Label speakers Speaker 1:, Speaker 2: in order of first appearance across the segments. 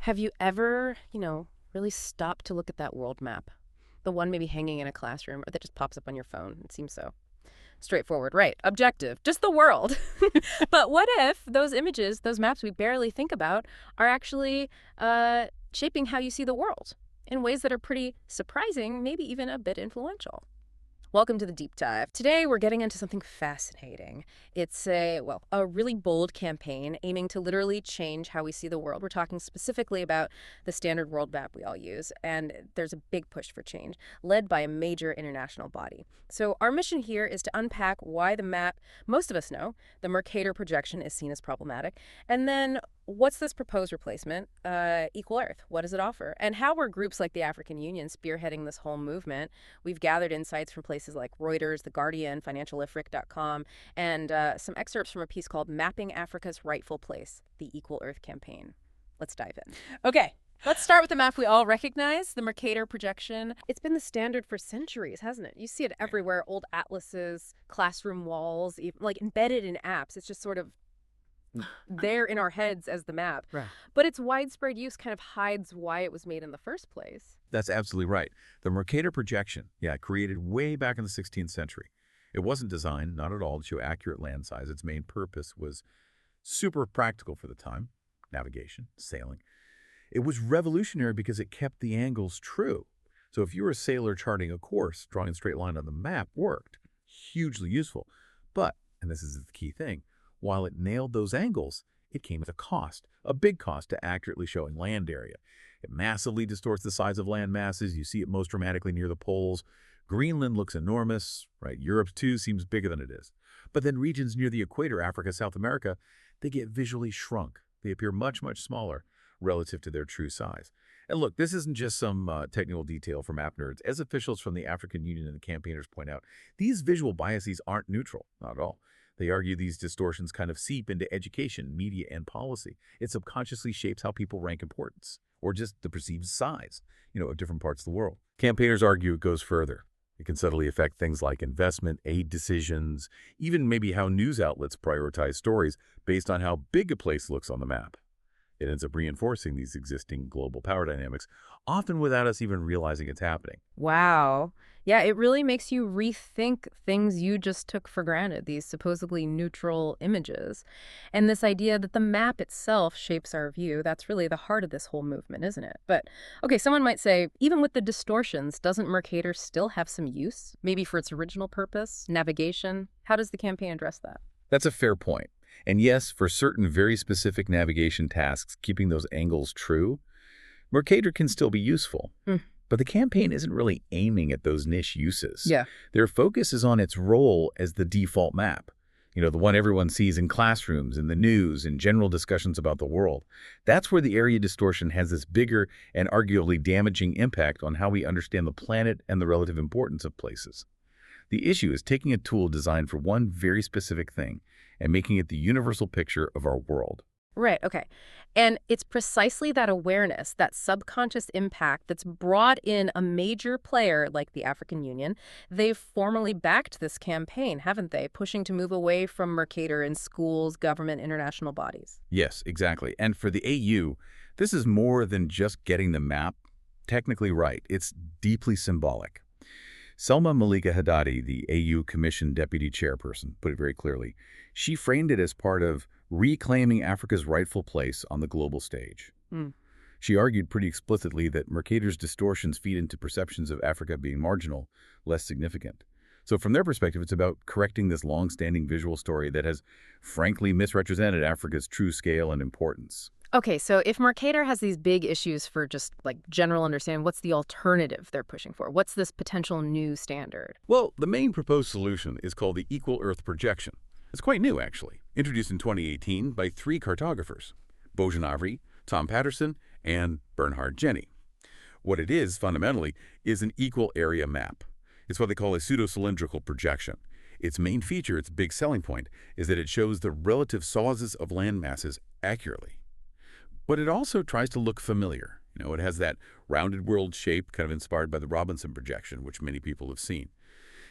Speaker 1: Have you ever, really stopped to look at that world map? The one maybe hanging in a classroom or that just pops up on your phone. It seems so straightforward, right? Objective, just the world. But what if those images, those maps we barely think about, are actually shaping how you see the world in ways that are pretty surprising, maybe even a bit influential? Welcome to the deep dive. Today we're getting into something fascinating. It's a really bold campaign aiming to literally change how we see the world. We're talking specifically about the standard world map we all use, and there's a big push for change, led by a major international body. So our mission here is to unpack why the map most of us know, the Mercator projection, is seen as problematic, and then what's this proposed replacement, Equal Earth? What does it offer? And how were groups like the African Union spearheading this whole movement? We've gathered insights from places like Reuters, The Guardian, financialifric.com, and some excerpts from a piece called Mapping Africa's Rightful Place, the Equal Earth Campaign. Let's dive in. Okay, let's start with the map we all recognize, the Mercator projection. It's been the standard for centuries, hasn't it? You see it everywhere, old atlases, classroom walls, even, like embedded in apps. It's just sort of there in our heads as the map.
Speaker 2: Right.
Speaker 1: But its widespread use kind of hides why it was made in the first place.
Speaker 2: That's absolutely right. The Mercator projection, created way back in the 16th century. It wasn't designed, not at all, to show accurate land size. Its main purpose was super practical for the time, navigation, sailing. It was revolutionary because it kept the angles true. So if you were a sailor charting a course, drawing a straight line on the map worked. Hugely useful. But, and this is the key thing, while it nailed those angles, it came at a cost, a big cost to accurately showing land area. It massively distorts the size of land masses. You see it most dramatically near the poles. Greenland looks enormous, right? Europe, too, seems bigger than it is. But then regions near the equator, Africa, South America, they get visually shrunk. They appear much, much smaller relative to their true size. And look, this isn't just some technical detail for map nerds. As officials from the African Union and the campaigners point out, these visual biases aren't neutral, not at all. They argue these distortions kind of seep into education, media, and policy. It subconsciously shapes how people rank importance, or just the perceived size, of different parts of the world. Campaigners argue it goes further. It can subtly affect things like investment, aid decisions, even maybe how news outlets prioritize stories based on how big a place looks on the map. It ends up reinforcing these existing global power dynamics, often without us even realizing it's happening.
Speaker 1: Wow. Yeah, it really makes you rethink things you just took for granted, these supposedly neutral images. And this idea that the map itself shapes our view, that's really the heart of this whole movement, isn't it? But, okay, someone might say, even with the distortions, doesn't Mercator still have some use? Maybe for its original purpose, navigation? How does the campaign address that?
Speaker 2: That's a fair point. And yes, for certain very specific navigation tasks, keeping those angles true, Mercator can still be useful. But the campaign isn't really aiming at those niche uses.
Speaker 1: Yeah.
Speaker 2: Their focus is on its role as the default map. The one everyone sees in classrooms, in the news, in general discussions about the world. That's where the area distortion has this bigger and arguably damaging impact on how we understand the planet and the relative importance of places. The issue is taking a tool designed for one very specific thing and making it the universal picture of our world.
Speaker 1: Right, okay. And it's precisely that awareness, that subconscious impact that's brought in a major player like the African Union. They've formally backed this campaign, haven't they? Pushing to move away from Mercator in schools, government, international bodies.
Speaker 2: Yes, exactly. And for the AU, this is more than just getting the map technically right. It's deeply symbolic. Selma Malika Haddadi, the AU Commission Deputy Chairperson, put it very clearly. She framed it as part of reclaiming Africa's rightful place on the global stage. She argued pretty explicitly that Mercator's distortions feed into perceptions of Africa being marginal, less significant. So from their perspective, it's about correcting this long-standing visual story that has frankly misrepresented Africa's true scale and importance.
Speaker 1: Okay, so if Mercator has these big issues for just like general understanding, what's the alternative they're pushing for? What's this potential new standard?
Speaker 2: Well, the main proposed solution is called the Equal Earth projection. It's quite new, actually, introduced in 2018 by 3 cartographers, Bojan Avri, Tom Patterson, and Bernhard Jenny. What it is, fundamentally, is an equal area map. It's what they call a pseudo-cylindrical projection. Its main feature, its big selling point, is that it shows the relative sizes of land masses accurately. But it also tries to look familiar. It has that rounded world shape kind of inspired by the Robinson projection, which many people have seen.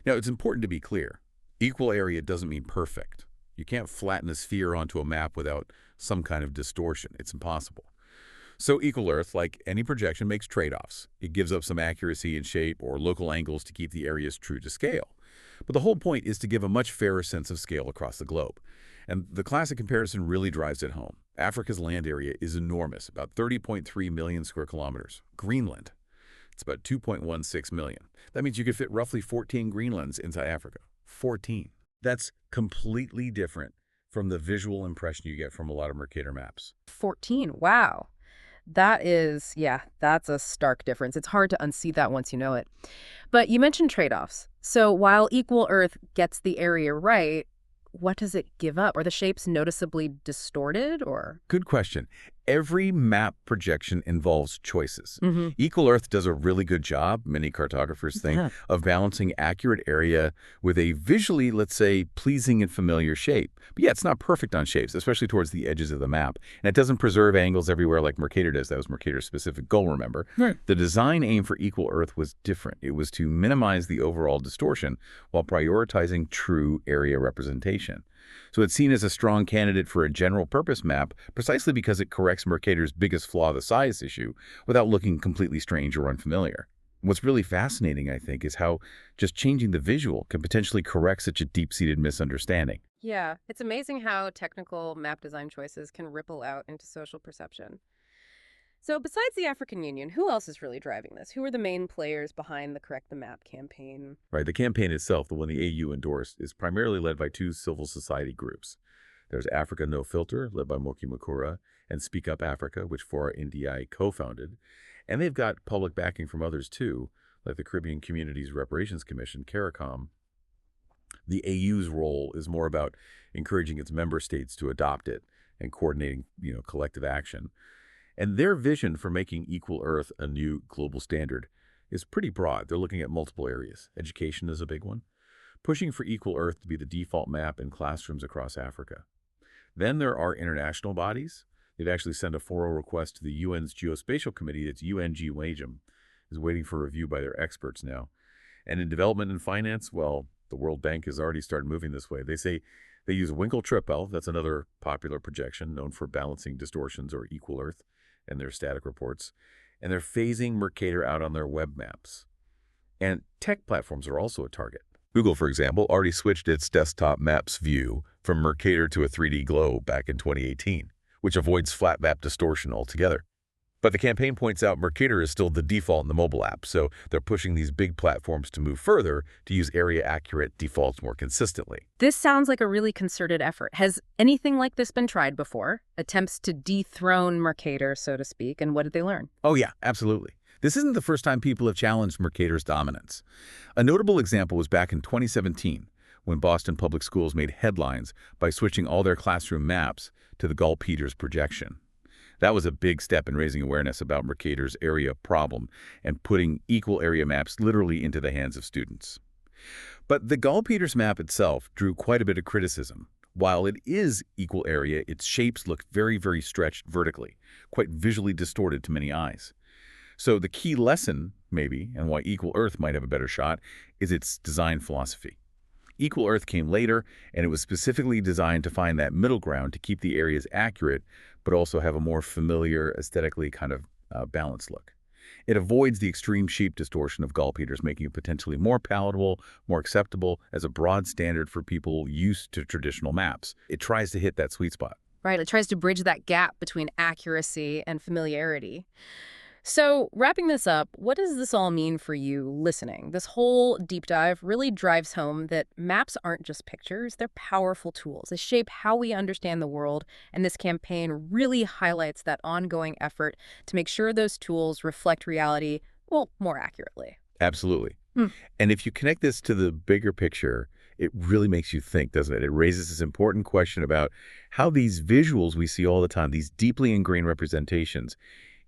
Speaker 2: Now, it's important to be clear. Equal area doesn't mean perfect. You can't flatten a sphere onto a map without some kind of distortion. It's impossible. So Equal Earth, like any projection, makes trade-offs. It gives up some accuracy in shape or local angles to keep the areas true to scale. But the whole point is to give a much fairer sense of scale across the globe. And the classic comparison really drives it home. Africa's land area is enormous, about 30.3 million square kilometers. Greenland, it's about 2.16 million. That means you could fit roughly 14 Greenlands inside Africa. 14. That's completely different from the visual impression you get from a lot of Mercator maps.
Speaker 1: 14. Wow. That is, yeah, that's a stark difference. It's hard to unsee that once you know it. But you mentioned trade-offs. So while Equal Earth gets the area right, what does it give up? Are the shapes noticeably distorted or?
Speaker 2: Good question. Every map projection involves choices.
Speaker 1: Mm-hmm.
Speaker 2: Equal Earth does a really good job, many cartographers think,
Speaker 1: Yeah.
Speaker 2: of balancing accurate area with a visually, let's say, pleasing and familiar shape. But yeah, it's not perfect on shapes, especially towards the edges of the map. And it doesn't preserve angles everywhere like Mercator does. That was Mercator's specific goal, remember?
Speaker 1: Right.
Speaker 2: The design aim for Equal Earth was different. It was to minimize the overall distortion while prioritizing true area representation. So it's seen as a strong candidate for a general-purpose map precisely because it corrects Mercator's biggest flaw, the size issue, without looking completely strange or unfamiliar. What's really fascinating, I think, is how just changing the visual can potentially correct such a deep-seated misunderstanding.
Speaker 1: Yeah, it's amazing how technical map design choices can ripple out into social perception. So besides the African Union, who else is really driving this? Who are the main players behind the Correct the Map campaign?
Speaker 2: Right, the campaign itself, the one the AU endorsed, is primarily led by two civil society groups. There's Africa No Filter, led by Moki Makura, and Speak Up Africa, which Fora NDI co-founded. And they've got public backing from others too, like the Caribbean Communities Reparations Commission, CARICOM. The AU's role is more about encouraging its member states to adopt it and coordinating, collective action. And their vision for making Equal Earth a new global standard is pretty broad. They're looking at multiple areas. Education is a big one, pushing for Equal Earth to be the default map in classrooms across Africa. Then there are international bodies. They've actually sent a formal request to the UN's Geospatial Committee, that's UNGWAGM, is waiting for review by their experts now. And in development and finance, well, the World Bank has already started moving this way. They say they use Winkel-Tripel, that's another popular projection known for balancing distortions or Equal Earth, and their static reports, and they're phasing Mercator out on their web maps. And tech platforms are also a target. Google, for example, already switched its desktop maps view from Mercator to a 3D globe back in 2018, which avoids flat map distortion altogether. But the campaign points out Mercator is still the default in the mobile app, so they're pushing these big platforms to move further to use area-accurate defaults more consistently.
Speaker 1: This sounds like a really concerted effort. Has anything like this been tried before? Attempts to dethrone Mercator, so to speak, and what did they learn?
Speaker 2: Oh yeah, absolutely. This isn't the first time people have challenged Mercator's dominance. A notable example was back in 2017, when Boston Public Schools made headlines by switching all their classroom maps to the Gall-Peters projection. That was a big step in raising awareness about Mercator's area problem and putting equal area maps literally into the hands of students. But the Gall-Peters map itself drew quite a bit of criticism. While it is equal area, its shapes look very, very stretched vertically, quite visually distorted to many eyes. So the key lesson, maybe, and why Equal Earth might have a better shot, is its design philosophy. Equal Earth came later, and it was specifically designed to find that middle ground to keep the areas accurate, but also have a more familiar, aesthetically kind of balanced look. It avoids the extreme shape distortion of Gall-Peters, making it potentially more palatable, more acceptable as a broad standard for people used to traditional maps. It tries to hit that sweet spot.
Speaker 1: Right, it tries to bridge that gap between accuracy and familiarity. So, wrapping this up, what does this all mean for you listening? This whole deep dive really drives home that maps aren't just pictures, they're powerful tools. They shape how we understand the world, and this campaign really highlights that ongoing effort to make sure those tools reflect reality, well, more accurately.
Speaker 2: Absolutely.
Speaker 1: Hmm.
Speaker 2: And if you connect this to the bigger picture, it really makes you think, doesn't it? It raises this important question about how these visuals we see all the time, these deeply ingrained representations,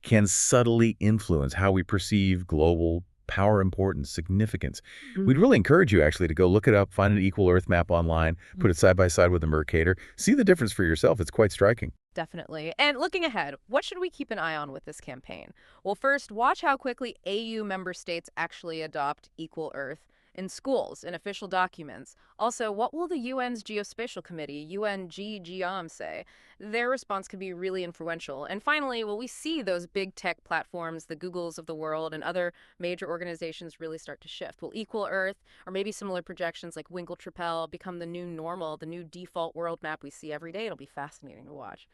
Speaker 2: can subtly influence how we perceive global power, importance, significance. We'd really encourage you actually to go look it up, find an Equal Earth map online, put it side by side with the Mercator, see the difference for yourself. It's quite striking.
Speaker 1: Definitely. And looking ahead, what should we keep an eye on with this campaign? Well, first, watch how quickly AU member states actually adopt Equal Earth. in schools, in official documents? Also, what will the UN's Geospatial Committee, UNGGOM, say? Their response could be really influential. And finally, will we see those big tech platforms, the Googles of the world, and other major organizations really start to shift? Will Equal Earth, or maybe similar projections like Winkel-Tripel, become the new normal, the new default world map we see every day? It'll be fascinating to watch.